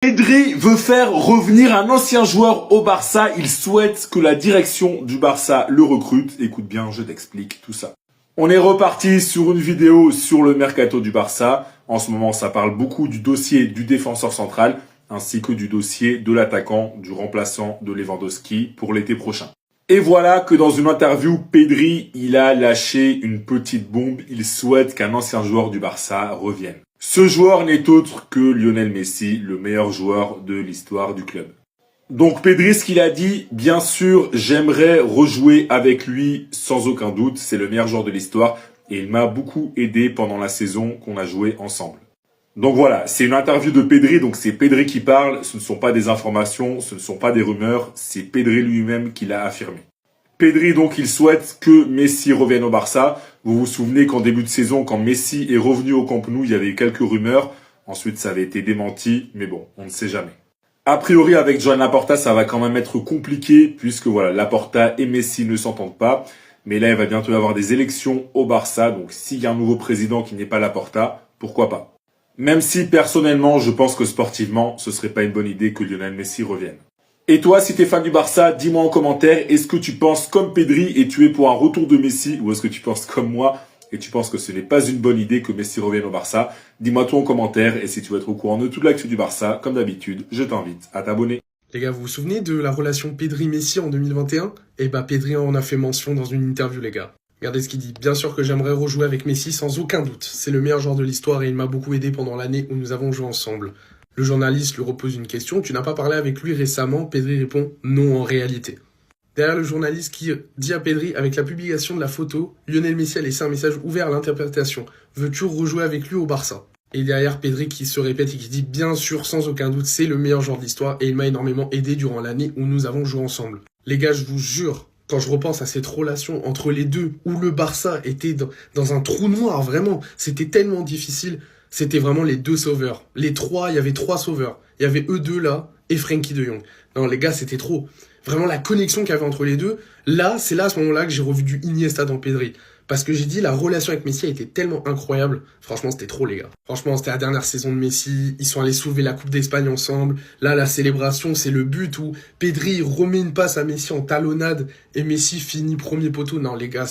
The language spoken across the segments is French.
Pedri veut faire revenir un ancien joueur au Barça. Il souhaite que la direction du Barça le recrute. Écoute bien, je t'explique tout ça. On est reparti sur une vidéo sur le mercato du Barça. En ce moment, ça parle beaucoup du dossier du défenseur central, ainsi que du dossier de l'attaquant, du remplaçant de Lewandowski pour l'été prochain. Et voilà que dans une interview, Pedri, il a lâché une petite bombe. Il souhaite qu'un ancien joueur du Barça revienne. Ce joueur n'est autre que Lionel Messi, le meilleur joueur de l'histoire du club. Donc Pedri, ce qu'il a dit, bien sûr, j'aimerais rejouer avec lui sans aucun doute. C'est le meilleur joueur de l'histoire et il m'a beaucoup aidé pendant la saison qu'on a joué ensemble. Donc voilà, c'est une interview de Pedri, donc c'est Pedri qui parle. Ce ne sont pas des informations, ce ne sont pas des rumeurs, c'est Pedri lui-même qui l'a affirmé. Pedri, donc, il souhaite que Messi revienne au Barça. Vous vous souvenez qu'en début de saison, quand Messi est revenu au Camp Nou, il y avait quelques rumeurs. Ensuite, ça avait été démenti, mais bon, on ne sait jamais. A priori, avec Joan Laporta, ça va quand même être compliqué, puisque voilà, Laporta et Messi ne s'entendent pas. Mais là, il va bientôt y avoir des élections au Barça, donc s'il y a un nouveau président qui n'est pas Laporta, pourquoi pas. Même si, personnellement, je pense que sportivement, ce serait pas une bonne idée que Lionel Messi revienne. Et toi, si t'es fan du Barça, dis-moi en commentaire, est-ce que tu penses comme Pedri et tu es pour un retour de Messi, ou est-ce que tu penses comme moi et tu penses que ce n'est pas une bonne idée que Messi revienne au Barça? Dis-moi tout en commentaire, et si tu veux être au courant de toute l'actu du Barça, comme d'habitude, je t'invite à t'abonner. Les gars, vous vous souvenez de la relation Pedri-Messi en 2021? Eh bah, Pedri en a fait mention dans une interview, les gars. Regardez ce qu'il dit. Bien sûr que j'aimerais rejouer avec Messi sans aucun doute. C'est le meilleur joueur de l'histoire et il m'a beaucoup aidé pendant l'année où nous avons joué ensemble. Le journaliste lui repose une question. Tu n'as pas parlé avec lui récemment? Pedri répond non en réalité. Derrière le journaliste qui dit à Pedri, avec la publication de la photo, Lionel Messi a laissé un message ouvert à l'interprétation. Veux-tu rejouer avec lui au Barça? Et derrière Pedri qui se répète et qui dit bien sûr sans aucun doute c'est le meilleur joueur de l'histoire et il m'a énormément aidé durant l'année où nous avons joué ensemble. Les gars, je vous jure, quand je repense à cette relation entre les deux où le Barça était dans un trou noir, vraiment, c'était tellement difficile. C'était vraiment les deux sauveurs. Les trois, il y avait trois sauveurs. Il y avait eux deux là et Frenkie de Jong. Non, les gars, c'était trop. Vraiment, la connexion qu'il y avait entre les deux. Là, c'est là, à ce moment-là, que j'ai revu du Iniesta dans Pedri. Parce que j'ai dit, la relation avec Messi a été tellement incroyable. Franchement, c'était trop, les gars. Franchement, c'était la dernière saison de Messi. Ils sont allés soulever la Coupe d'Espagne ensemble. Là, la célébration, c'est le but où Pedri remet une passe à Messi en talonnade et Messi finit premier poteau. Non, les gars,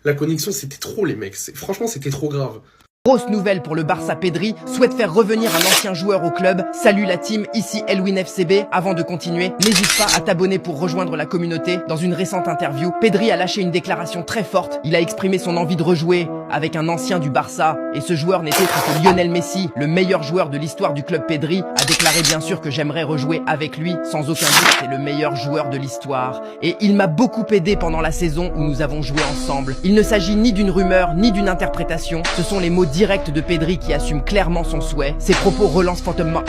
la connexion, c'était trop, les mecs. Franchement, c'était trop grave. Grosse nouvelle pour le Barça, Pedri souhaite faire revenir un ancien joueur au club. Salut la team, ici Elwin FCB. Avant de continuer, n'hésite pas à t'abonner pour rejoindre la communauté. Dans une récente interview, Pedri a lâché une déclaration très forte. Il a exprimé son envie de rejouer avec un ancien du Barça. Et ce joueur n'était autre que Lionel Messi, le meilleur joueur de l'histoire du club. Pedri a déclaré bien sûr que j'aimerais rejouer avec lui. Sans aucun doute, c'est le meilleur joueur de l'histoire. Et il m'a beaucoup aidé pendant la saison où nous avons joué ensemble. Il ne s'agit ni d'une rumeur, ni d'une interprétation. Ce sont les mots direct de Pedri qui assume clairement son souhait. Ses propos relancent fortement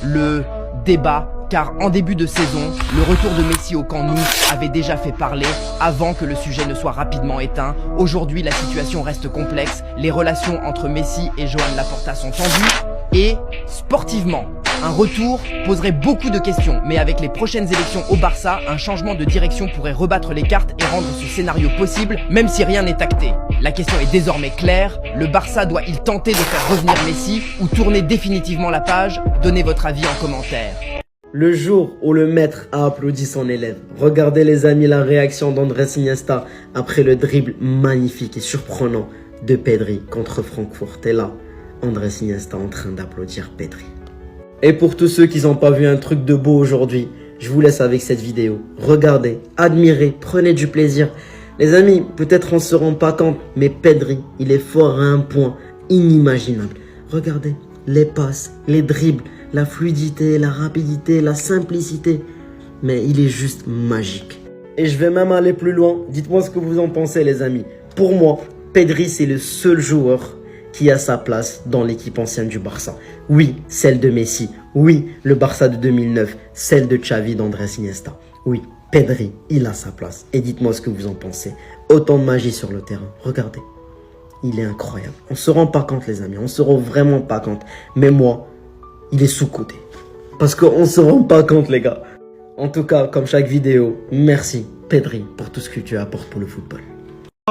le débat, car en début de saison, le retour de Messi au Camp Nou avait déjà fait parler avant que le sujet ne soit rapidement éteint. Aujourd'hui, la situation reste complexe. Les relations entre Messi et Joan Laporta sont tendues et sportivement, un retour poserait beaucoup de questions, mais avec les prochaines élections au Barça, un changement de direction pourrait rebattre les cartes et rendre ce scénario possible, même si rien n'est acté. La question est désormais claire, le Barça doit-il tenter de faire revenir Messi ou tourner définitivement la page? Donnez votre avis en commentaire. Le jour où le maître a applaudi son élève. Regardez les amis la réaction d'Andrés Iniesta après le dribble magnifique et surprenant de Pedri contre Francfort. Et là, Andrés Iniesta en train d'applaudir Pedri. Et pour tous ceux qui n'ont pas vu un truc de beau aujourd'hui, je vous laisse avec cette vidéo. Regardez, admirez, prenez du plaisir. Les amis, peut-être on ne se rend pas compte, mais Pedri, il est fort à un point inimaginable. Regardez, les passes, les dribbles, la fluidité, la rapidité, la simplicité. Mais il est juste magique. Et je vais même aller plus loin. Dites-moi ce que vous en pensez, les amis. Pour moi, Pedri, c'est le seul joueur qui a sa place dans l'équipe ancienne du Barça. Oui, celle de Messi. Oui, le Barça de 2009. Celle de Xavi, d'Andrés Iniesta. Oui, Pedri, il a sa place. Et dites-moi ce que vous en pensez. Autant de magie sur le terrain. Regardez. Il est incroyable. On se rend pas compte, les amis. On se rend vraiment pas compte. Mais moi, il est sous-coté. Parce qu'on se rend pas compte, les gars. En tout cas, comme chaque vidéo, merci, Pedri, pour tout ce que tu apportes pour le football.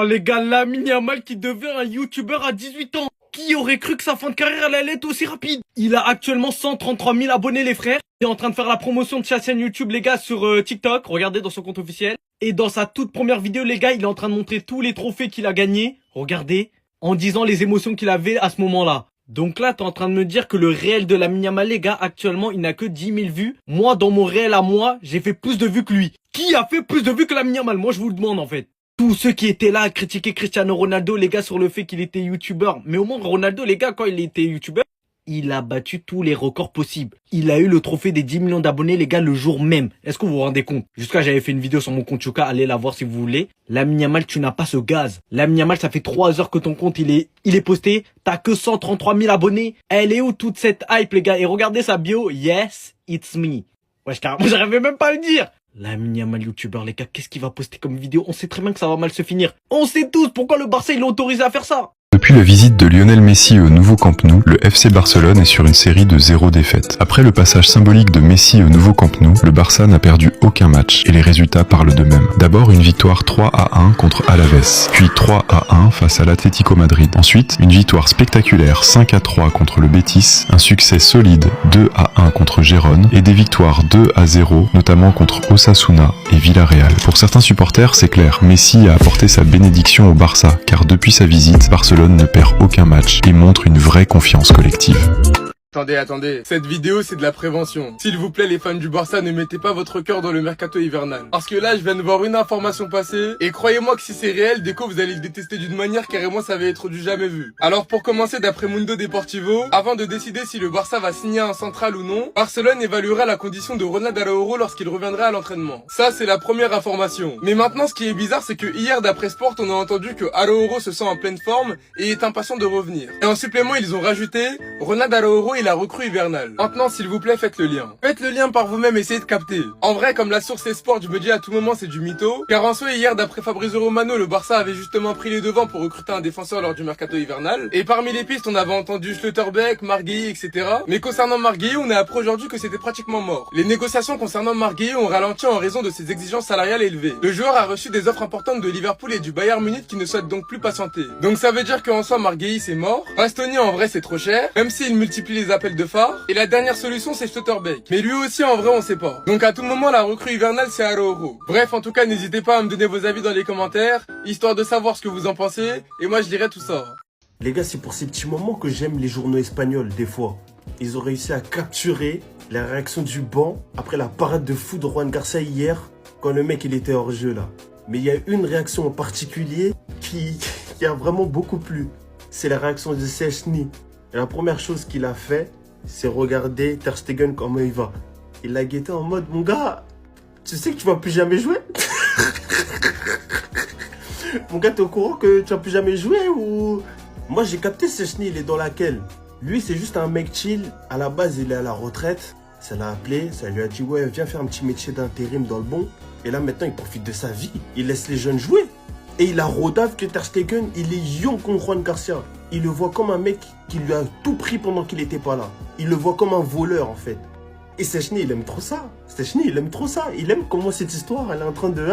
Oh les gars, Lamine Yamal qui devient un youtubeur à 18 ans. Qui aurait cru que sa fin de carrière elle allait être aussi rapide? Il a actuellement 133 000 abonnés les frères. Il est en train de faire la promotion de sa chaîne YouTube les gars sur TikTok. Regardez dans son compte officiel. Et dans sa toute première vidéo les gars, il est en train de montrer tous les trophées qu'il a gagnés. Regardez. En disant les émotions qu'il avait à ce moment-là. Donc là, t'es en train de me dire que le réel de Lamine Yamal, les gars, actuellement, il n'a que 10 000 vues. Moi, dans mon réel à moi, j'ai fait plus de vues que lui. Qui a fait plus de vues que Lamine Yamal? Moi, je vous le demande, en fait. Tous ceux qui étaient là à critiquer Cristiano Ronaldo, les gars, sur le fait qu'il était youtubeur. Mais au moins, Ronaldo, les gars, quand il était youtubeur, il a battu tous les records possibles. Il a eu le trophée des 10 millions d'abonnés, les gars, le jour même. Est-ce que vous vous rendez compte? Jusqu'à j'avais fait une vidéo sur mon compte Yuka, allez la voir si vous voulez. Lamine Yamal, tu n'as pas ce gaz. Lamine Yamal, ça fait 3 heures que ton compte, il est posté. T'as que 133 000 abonnés. Elle est où toute cette hype, les gars? Et regardez sa bio. Yes, it's me. Wesh, carrément, j'arrivais même pas à le dire. Lamine Yamal, youtubeur, les gars, qu'est-ce qu'il va poster comme vidéo? On sait très bien que ça va mal se finir. On sait tous pourquoi le Barça, il l'a autorisé à faire ça. Depuis la visite de Lionel Messi au nouveau Camp Nou, le FC Barcelone est sur une série de 0 défaites. Après le passage symbolique de Messi au nouveau Camp Nou, le Barça n'a perdu aucun match et les résultats parlent d'eux-mêmes. D'abord une victoire 3-1 contre Alaves, puis 3-1 face à l'Atlético Madrid. Ensuite, une victoire spectaculaire 5-3 contre le Betis, un succès solide 2-1 contre Gérone et des victoires 2-0 notamment contre Osasuna et Villarreal. Pour certains supporters, c'est clair, Messi a apporté sa bénédiction au Barça car depuis sa visite, Barcelone ne perd aucun match et montre une vraie confiance collective. Attendez, cette vidéo c'est de la prévention. S'il vous plaît les fans du Barça, ne mettez pas votre cœur dans le mercato hivernal. Parce que là je viens de voir une information passer, et croyez-moi que si c'est réel, Deco vous allez le détester d'une manière carrément ça va être du jamais vu. Alors pour commencer, d'après Mundo Deportivo, avant de décider si le Barça va signer un central ou non, Barcelone évaluera la condition de Ronald Araujo lorsqu'il reviendra à l'entraînement. Ça c'est la première information. Mais maintenant ce qui est bizarre c'est que hier d'après Sport on a entendu que Araujo se sent en pleine forme et est impatient de revenir. Et en supplément ils ont rajouté, Ronald Araujo la recrue hivernale. Maintenant, s'il vous plaît, faites le lien. Faites le lien par vous-même, essayez de capter. En vrai, comme la source est sport, je me dis à tout moment c'est du mytho. Car en soi, hier, d'après Fabrizio Romano, le Barça avait justement pris les devants pour recruter un défenseur lors du mercato hivernal. Et parmi les pistes, on avait entendu Schlotterbeck, Marguilly, etc. Mais concernant Marguilly, on a appris aujourd'hui que c'était pratiquement mort. Les négociations concernant Marguilly ont ralenti en raison de ses exigences salariales élevées. Le joueur a reçu des offres importantes de Liverpool et du Bayern Munich qui ne souhaitent donc plus patienter. Donc ça veut dire qu'en soi, Marguilly c'est mort. Bastoni en vrai c'est trop cher, même s'il multiplie les appels de phare. Et la dernière solution c'est Schlotterbeck. Mais lui aussi en vrai on sait pas. Donc à tout moment la recrue hivernale c'est Araujo. Bref, en tout cas n'hésitez pas à me donner vos avis dans les commentaires, histoire de savoir ce que vous en pensez, et moi je lirai tout ça. Les gars, c'est pour ces petits moments que j'aime les journaux espagnols des fois. Ils ont réussi à capturer la réaction du banc après la parade de fou de Juan Garcia hier, quand le mec il était hors jeu là. Mais il y a une réaction en particulier qui a vraiment beaucoup plu. C'est la réaction de Szczęsny. Et la première chose qu'il a fait, c'est regarder Ter Stegen comment il va. Il l'a guetté en mode, mon gars, tu sais que tu vas plus jamais jouer? Mon gars, t'es au courant que tu vas plus jamais jouer ou... Moi, j'ai capté Szczęsny, il est dans laquelle? Lui, c'est juste un mec chill. À la base, il est à la retraite. Ça l'a appelé, ça lui a dit, ouais, viens faire un petit métier d'intérim dans le bon. Et là, maintenant, il profite de sa vie. Il laisse les jeunes jouer. Et il a rodave que Ter Stegen, il est young contre Juan Garcia. Il le voit comme un mec qui lui a tout pris pendant qu'il n'était pas là. Il le voit comme un voleur, en fait. Et Szczęsny, il aime trop ça. Szczęsny, il aime trop ça. Il aime comment cette histoire, elle est en train de...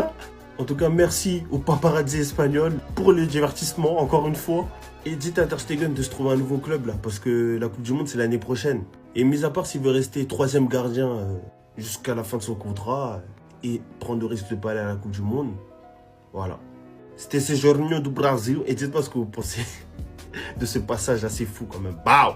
En tout cas, merci aux paparazzi espagnols pour le divertissement, encore une fois. Et dites à Ter Stegen de se trouver un nouveau club, là, parce que la Coupe du Monde, c'est l'année prochaine. Et mis à part s'il veut rester 3e gardien jusqu'à la fin de son contrat et prendre le risque de pas aller à la Coupe du Monde, voilà. C'était ce Jorginho du Brasil. Et dites-moi ce que vous pensez de ce passage assez fou quand même. Bao!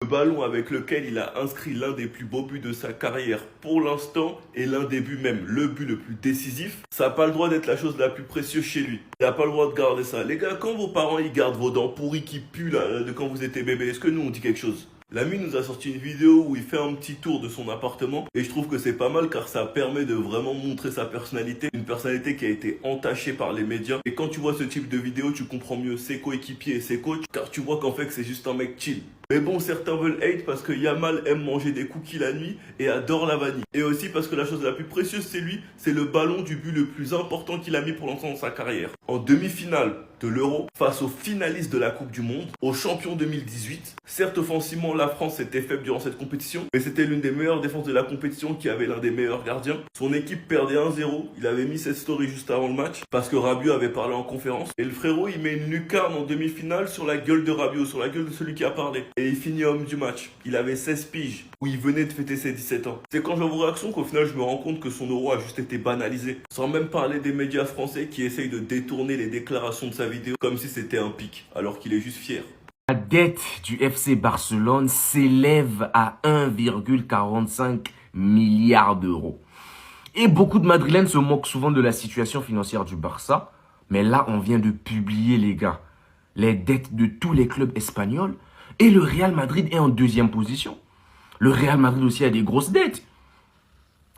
Le ballon avec lequel il a inscrit l'un des plus beaux buts de sa carrière pour l'instant et l'un des buts même, le but le plus décisif, ça n'a pas le droit d'être la chose la plus précieuse chez lui. Il n'a pas le droit de garder ça. Les gars, quand vos parents ils gardent vos dents pourries qui puent là, de quand vous étiez bébé, est-ce que nous on dit quelque chose? L'ami nous a sorti une vidéo où il fait un petit tour de son appartement et je trouve que c'est pas mal car ça permet de vraiment montrer sa personnalité. Une personnalité qui a été entachée par les médias. Et quand tu vois ce type de vidéo, tu comprends mieux ses coéquipiers et ses coachs car tu vois qu'en fait c'est juste un mec chill. Mais bon, certains veulent hate parce que Yamal aime manger des cookies la nuit et adore la vanille. Et aussi parce que la chose la plus précieuse c'est lui, c'est le ballon du but le plus important qu'il a mis pour l'instant dans sa carrière. En demi-finale de l'Euro, face aux finalistes de la Coupe du Monde, aux champions 2018. Certes, offensivement, la France était faible durant cette compétition, mais c'était l'une des meilleures défenses de la compétition qui avait l'un des meilleurs gardiens. Son équipe perdait 1-0, il avait mis cette story juste avant le match, parce que Rabiot avait parlé en conférence. Et le frérot, il met une lucarne en demi-finale sur la gueule de Rabiot, sur la gueule de celui qui a parlé. Et il finit homme du match. Il avait 16 piges, où il venait de fêter ses 17 ans. C'est quand je vois vos réactions qu'au final, je me rends compte que son euro a juste été banalisé. Sans même parler des médias français qui essayent de détourner les déclarations de sa vidéo comme si c'était un pic, alors qu'il est juste fier. La dette du FC Barcelone s'élève à 1,45 milliard d'euros. Et beaucoup de Madrilènes se moquent souvent de la situation financière du Barça. Mais là, on vient de publier, les gars, les dettes de tous les clubs espagnols. Et le Real Madrid est en deuxième position. Le Real Madrid aussi a des grosses dettes.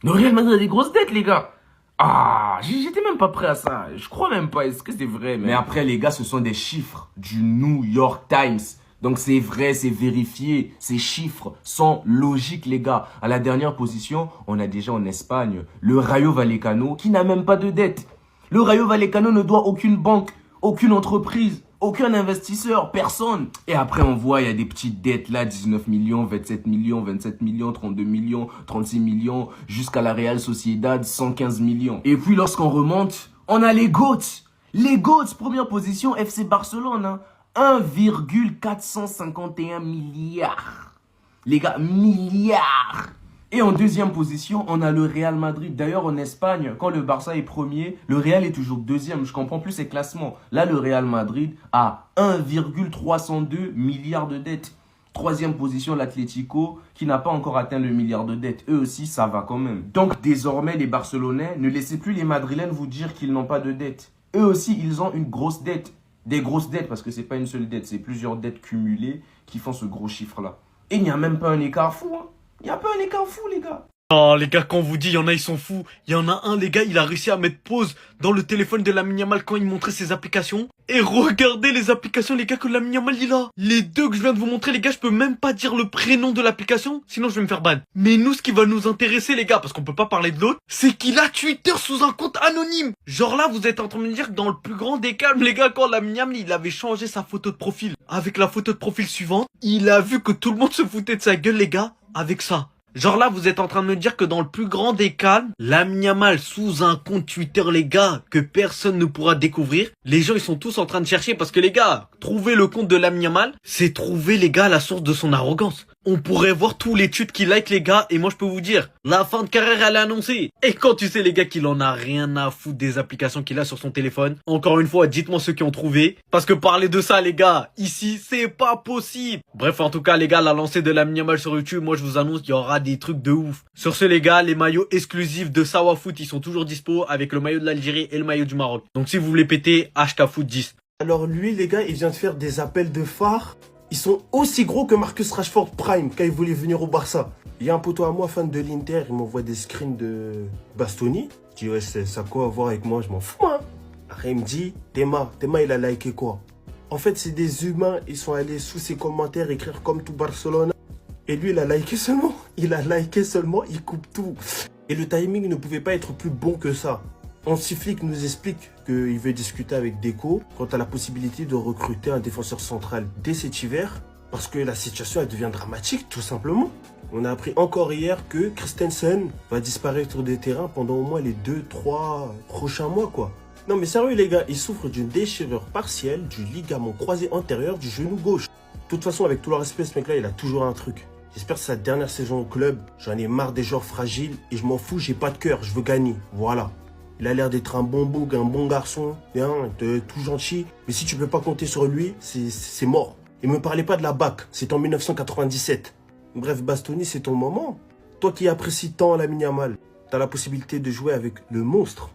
Le Real Madrid a des grosses dettes, les gars. Ah, j'étais même pas prêt à ça. Je crois même pas. Est-ce que c'est vrai? Mais après, les gars, ce sont des chiffres du New York Times. Donc c'est vrai, c'est vérifié. Ces chiffres sont logiques, les gars. À la dernière position, on a déjà en Espagne le Rayo Vallecano qui n'a même pas de dette. Le Rayo Vallecano ne doit aucune banque, aucune entreprise, aucun investisseur, personne. Et après, on voit, il y a des petites dettes là, 19 millions, 27 millions, 27 millions, 32 millions, 36 millions, jusqu'à la Real Sociedad, 115 millions. Et puis, lorsqu'on remonte, on a les GOATs. Les GOATs, première position, FC Barcelone, hein. 1,451 milliards. Les gars, milliards. Et en deuxième position, on a le Real Madrid. D'ailleurs, en Espagne, quand le Barça est premier, le Real est toujours deuxième. Je comprends plus ces classements. Là, le Real Madrid a 1,302 milliards de dettes. Troisième position, l'Atlético, qui n'a pas encore atteint le milliard de dettes. Eux aussi, ça va quand même. Donc, désormais, les Barcelonais, ne laissez plus les Madrilènes vous dire qu'ils n'ont pas de dettes. Eux aussi, ils ont une grosse dette. Des grosses dettes, parce que c'est pas une seule dette, c'est plusieurs dettes cumulées qui font ce gros chiffre-là. Et il n'y a même pas un écart fou, hein. Il n'y a pas un écart fou, les gars. Oh les gars, quand on vous dit, il y en a, ils sont fous. Il y en a un, les gars, il a réussi à mettre pause dans le téléphone de Lamine Yamal quand il montrait ses applications. Et regardez les applications, les gars, que Lamine Yamal il a. Les deux que je viens de vous montrer, les gars, je peux même pas dire le prénom de l'application, sinon je vais me faire ban. Mais nous, ce qui va nous intéresser, les gars, parce qu'on peut pas parler de l'autre, c'est qu'il a Twitter sous un compte anonyme. Genre là, vous êtes en train de me dire que dans le plus grand des calmes, les gars, quand Lamine Yamal, il avait changé sa photo de profil avec la photo de profil suivante, il a vu que tout le monde se foutait de sa gueule, les gars, avec ça. Genre là, vous êtes en train de me dire que dans le plus grand des calmes, Lamine Yamal sous un compte Twitter, les gars, que personne ne pourra découvrir. Les gens, ils sont tous en train de chercher parce que les gars, trouver le compte de Lamine Yamal, c'est trouver, les gars, la source de son arrogance. On pourrait voir tous les tweets qu'il like, les gars, et moi je peux vous dire, la fin de carrière elle est annoncée. Et quand tu sais, les gars, qu'il en a rien à foutre des applications qu'il a sur son téléphone, encore une fois, dites-moi ceux qui ont trouvé, parce que parler de ça, les gars, ici, c'est pas possible. Bref, en tout cas, les gars, la lancée de Lamine Yamal sur YouTube, moi je vous annonce qu'il y aura des trucs de ouf. Sur ce, les gars, les maillots exclusifs de Sawa Foot, ils sont toujours dispo avec le maillot de l'Algérie et le maillot du Maroc. Donc si vous voulez péter, HKFoot10. Alors lui, les gars, il vient de faire des appels de phare. Ils sont aussi gros que Marcus Rashford Prime quand il voulait venir au Barça. Il y a un poteau à moi, fan de l'Inter, il m'envoie des screens de Bastoni. Je dis, ouais, ça a quoi à voir avec moi? Je m'en fous, hein. Après, il me dit, Théma, il a liké quoi? En fait, c'est des humains, ils sont allés sous ses commentaires écrire comme tout Barcelone. Et lui, il a liké seulement. Il coupe tout. Et le timing ne pouvait pas être plus bon que ça. Hansiflick nous explique qu'il veut discuter avec Deco quant à la possibilité de recruter un défenseur central dès cet hiver parce que la situation elle devient dramatique tout simplement. On a appris encore hier que Christensen va disparaître des terrains pendant au moins les 2-3 prochains mois quoi. Non mais sérieux les gars, il souffre d'une déchirure partielle du ligament croisé antérieur du genou gauche. De toute façon avec tout le respect ce mec là il a toujours un truc. J'espère que c'est sa dernière saison au club, j'en ai marre des joueurs fragiles et je m'en fous, j'ai pas de cœur, je veux gagner, voilà. Il a l'air d'être un bon bouc, un bon garçon, bien, tout gentil. Mais si tu peux pas compter sur lui, c'est mort. Et me parlez pas de la BAC, c'est en 1997. Bref, Bastoni, c'est ton moment. Toi qui apprécies tant Lamine Yamal, t'as la possibilité de jouer avec le monstre.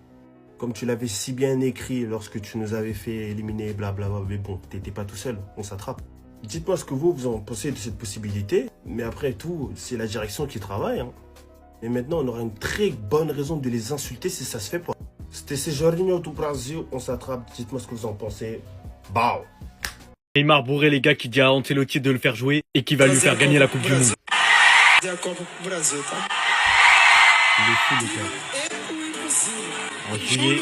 Comme tu l'avais si bien écrit lorsque tu nous avais fait éliminer, blablabla. Mais bon, t'étais pas tout seul, on s'attrape. Dites-moi ce que vous en pensez de cette possibilité. Mais après tout, c'est la direction qui travaille, hein. Et maintenant, on aura une très bonne raison de les insulter si ça se fait pas. C'était Jorginho tout Brasil, on s'attrape. Dites-moi ce que vous en pensez. Bao. Neymar bourré, les gars, qui dit à Ancelotti de le faire jouer et qui va lui faire gagner la Coupe du Monde. Il est fou, les gars. En juillet.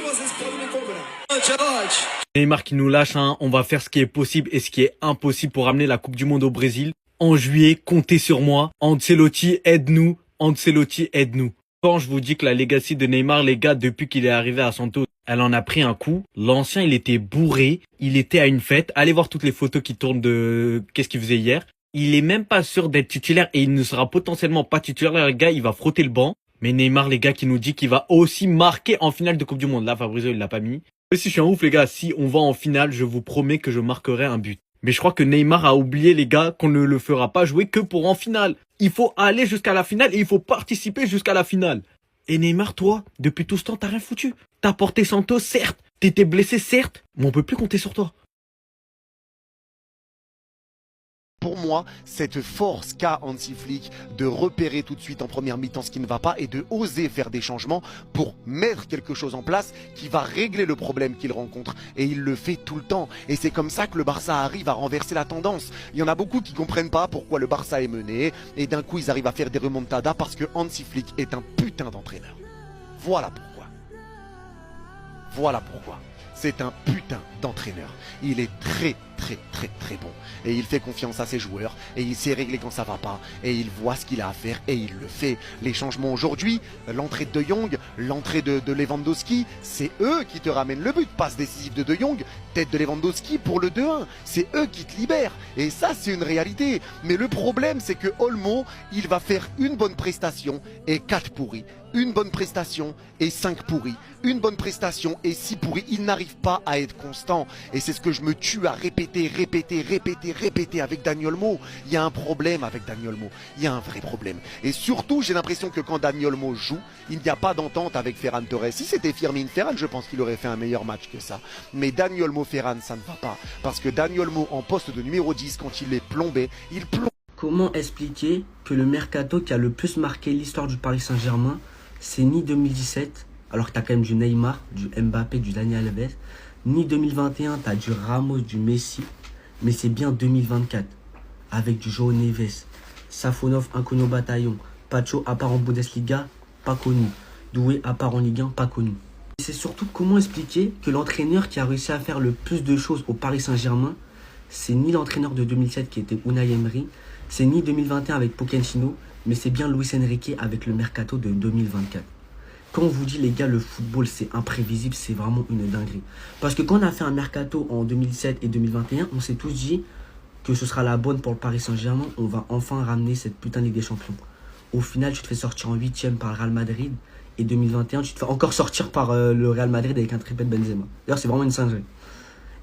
Neymar qui nous lâche, hein. On va faire ce qui est possible et ce qui est impossible pour amener la Coupe du Monde au Brésil. En juillet, comptez sur moi. Ancelotti, aide-nous. Ancelotti, aide-nous. Quand je vous dis que la legacy de Neymar, les gars, depuis qu'il est arrivé à Santos, elle en a pris un coup. L'ancien, il était bourré. Il était à une fête. Allez voir toutes les photos qui tournent de qu'est-ce qu'il faisait hier. Il est même pas sûr d'être titulaire et il ne sera potentiellement pas titulaire. Les gars, il va frotter le banc. Mais Neymar, les gars, qui nous dit qu'il va aussi marquer en finale de Coupe du Monde. Là, Fabrizio, il l'a pas mis. Mais si je suis un ouf, les gars, si on va en finale, je vous promets que je marquerai un but. Mais je crois que Neymar a oublié, les gars, qu'on ne le fera pas jouer que pour en finale. Il faut aller jusqu'à la finale et il faut participer jusqu'à la finale. Et Neymar, toi, depuis tout ce temps, t'as rien foutu. T'as porté Santos, certes. T'étais blessé, certes. Mais on peut plus compter sur toi. Pour moi, cette force qu'a Hansi Flick de repérer tout de suite en première mi-temps ce qui ne va pas et de oser faire des changements pour mettre quelque chose en place qui va régler le problème qu'il rencontre. Et il le fait tout le temps. Et c'est comme ça que le Barça arrive à renverser la tendance. Il y en a beaucoup qui ne comprennent pas pourquoi le Barça est mené et d'un coup ils arrivent à faire des remontadas parce que Hansi Flick est un putain d'entraîneur. Voilà pourquoi. Voilà pourquoi. C'est un putain d'entraîneur. Il est très bon. Et il fait confiance à ses joueurs. Et il sait régler quand ça va pas. Et il voit ce qu'il a à faire. Et il le fait. Les changements aujourd'hui, l'entrée de De Jong, l'entrée de Lewandowski, c'est eux qui te ramènent le but. Passe décisive de De Jong, tête de Lewandowski pour le 2-1. C'est eux qui te libèrent. Et ça, c'est une réalité. Mais le problème, c'est que Olmo, il va faire une bonne prestation et 4 pourris. Une bonne prestation et 5 pourris. Une bonne prestation et 6 pourris. Il n'arrive pas à être constant. Et c'est ce que je me tue à répéter avec Dani Olmo. Il y a un problème avec Dani Olmo. Il y a un vrai problème. Et surtout, j'ai l'impression que quand Dani Olmo joue, il n'y a pas d'entente avec Ferran Torres. Si c'était Firmin Ferran, je pense qu'il aurait fait un meilleur match que ça. Mais Dani Olmo Ferran, ça ne va pas. Parce que Dani Olmo en poste de numéro 10, quand il est plombé, il plombe. Comment expliquer que le mercato qui a le plus marqué l'histoire du Paris Saint-Germain, c'est ni 2017, alors que tu as quand même du Neymar, du Mbappé, du Dani Alves, ni 2021, tu as du Ramos, du Messi, mais c'est bien 2024, avec du João Neves, Safonov inconnu au bataillon, Pacho à part en Bundesliga, pas connu, Doué à part en Ligue 1, pas connu. Et c'est surtout comment expliquer que l'entraîneur qui a réussi à faire le plus de choses au Paris Saint-Germain, c'est ni l'entraîneur de 2007 qui était Unai Emery, c'est ni 2021 avec Pochettino, mais c'est bien Luis Enrique avec le mercato de 2024. Quand on vous dit, les gars, le football, c'est imprévisible, c'est vraiment une dinguerie. Parce que quand on a fait un mercato en 2017 et 2021, on s'est tous dit que ce sera la bonne pour le Paris Saint-Germain. On va enfin ramener cette putain de Ligue des Champions. Au final, tu te fais sortir en 8e par le Real Madrid. Et 2021, tu te fais encore sortir par le Real Madrid avec un triplé de Benzema. D'ailleurs, c'est vraiment une singerie.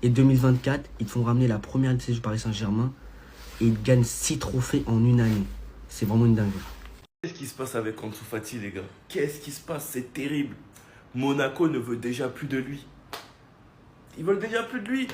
Et 2024, ils te font ramener la première LCC du Paris Saint-Germain. Et ils gagnent 6 trophées en une année. C'est vraiment une dinguerie. Qu'est-ce qui se passe avec Ansu Fati, les gars? Qu'est-ce qui se passe? C'est terrible. Monaco ne veut déjà plus de lui. Ils veulent déjà plus de lui.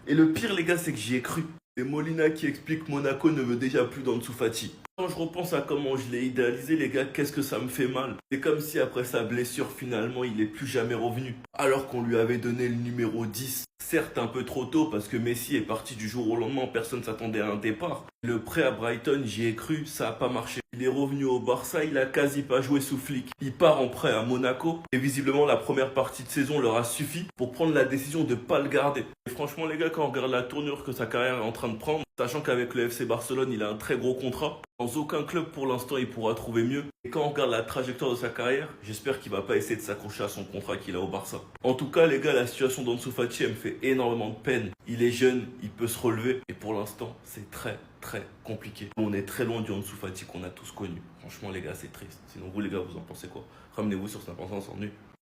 Et le pire, les gars, c'est que j'y ai cru. C'est Molina qui explique que Monaco ne veut déjà plus d'Ansu Fati. Quand je repense à comment je l'ai idéalisé, les gars, qu'est-ce que ça me fait mal. C'est comme si après sa blessure, finalement, il n'est plus jamais revenu. Alors qu'on lui avait donné le numéro 10. Certes, un peu trop tôt parce que Messi est parti du jour au lendemain, personne ne s'attendait à un départ. Le prêt à Brighton, j'y ai cru, ça n'a pas marché. Il est revenu au Barça, il a quasi pas joué sous Flick. Il part en prêt à Monaco et visiblement la première partie de saison leur a suffi pour prendre la décision de ne pas le garder. Et franchement les gars, quand on regarde la tournure que sa carrière est en train de prendre, sachant qu'avec le FC Barcelone, il a un très gros contrat, dans aucun club pour l'instant il pourra trouver mieux. Et quand on regarde la trajectoire de sa carrière, j'espère qu'il va pas essayer de s'accrocher à son contrat qu'il a au Barça. En tout cas les gars, la situation d'Ansu Fati, elle me fait énormément de peine. Il est jeune, il peut se relever et pour l'instant c'est très compliqué. On est très loin du Ansu Fati qu'on a tous connu. Franchement les gars, c'est triste. Sinon vous les gars, vous en pensez quoi? Ramenez-vous sur Snap Ensemble, nu.